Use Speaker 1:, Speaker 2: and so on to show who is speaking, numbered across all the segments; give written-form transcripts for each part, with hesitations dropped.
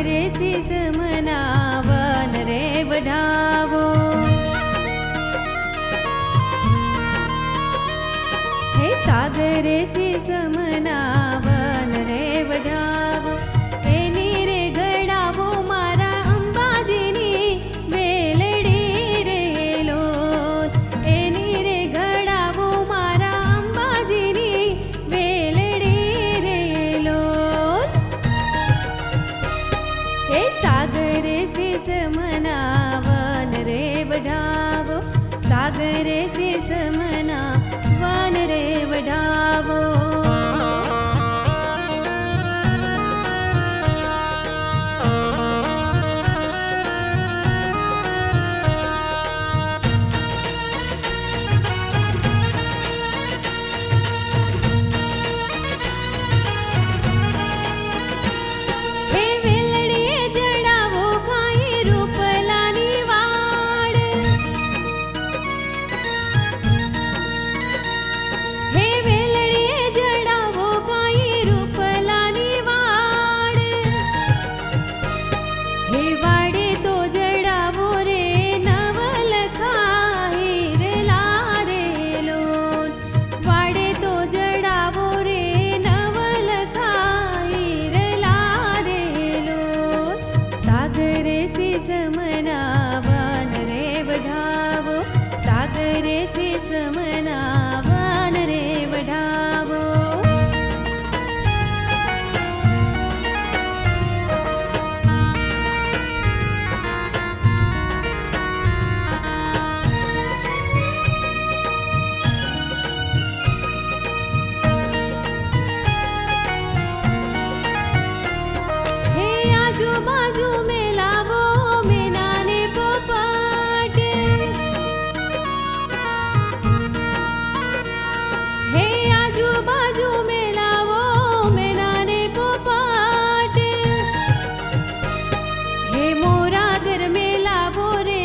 Speaker 1: सागरे शीस मनावन रे बढ़ावो। हे सागरे शीस मनावन रे बढ़ावो। एनी रे घडावो मारा अंबाजीनी मेलडी रे लोट। एनी रे घडावो मारा अंबाजीनी मेलडी रे लोट। हे सागरे शीस मनावन रे बढ़ावो। सागरे शीस मनावन रे बढ़ावो। हे वेलड़िए जड़ावो काई रूपलानी वाड़। हे वेलड़िए जड़ावो काई रूपलानी वाड़। हे वाड़े तो जड़ावो रे नवलखा हीरला रे लोट। वाड़े तो जड़ावो रे नवलखा हीरला रे लोट। सागरे शीस मनावन रे बढ़ावो। सागरे शीस मनावन रे बढ़ावो। हे आजू बाजू में लावो मीनाने पोपट। हे आजू बाजू में लावो मीनाने पोपट। हे मोरागर में लावो रे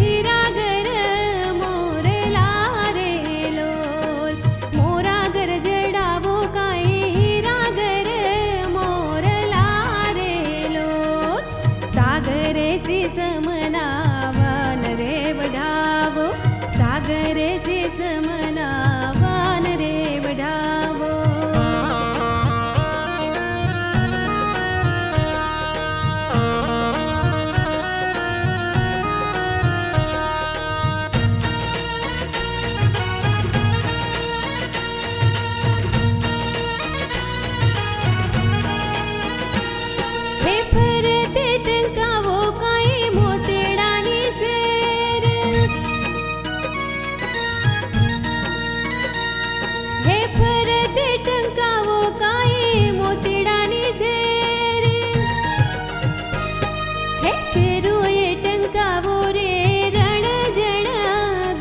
Speaker 1: हीरागर मोरला रे लोल। मोरागर जड़ावो काई हीरागर मोरला रे लोल। सागरे शीस मनावन रे बढ़ावो। सागरे शीस मनावन रे बढ़ावो। हे फरते टंकावो काई मोतेडानी सेर। हे फरते टंकावो काई मोतेडानी सेर। हे सेरुए टंकावो रे रणजण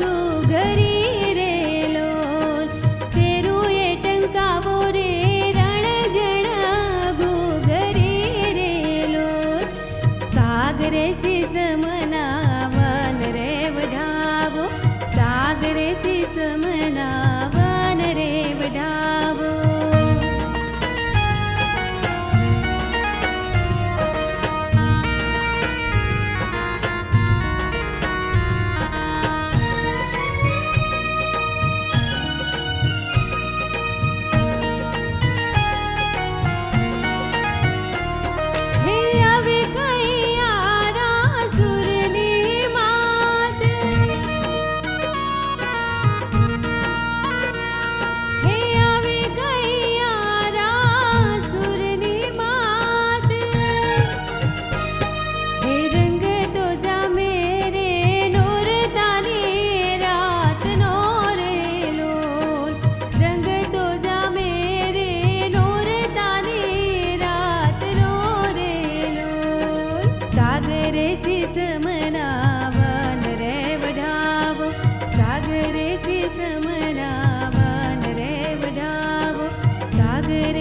Speaker 1: घुघरी रे लोल। सेरुए टंकावो रे रणजण घुघरी रे लोल। सागरे शीस मनावन रे बढ़ावो। सागरे शीस मनावन रे बढ़ावो। हे आवे काई आरा सुरली मात। हे आवे काई आरा सुरली मात। हे रंग तो जा मेरे नोरतानी रात नोरे लोल। रंग तो जा मेरे नोरतानी रात नोरे लोल। सागरे शीस मनावन रे बढ़ावो। सागरे शीस मनावन रे बढ़ावो। सागरे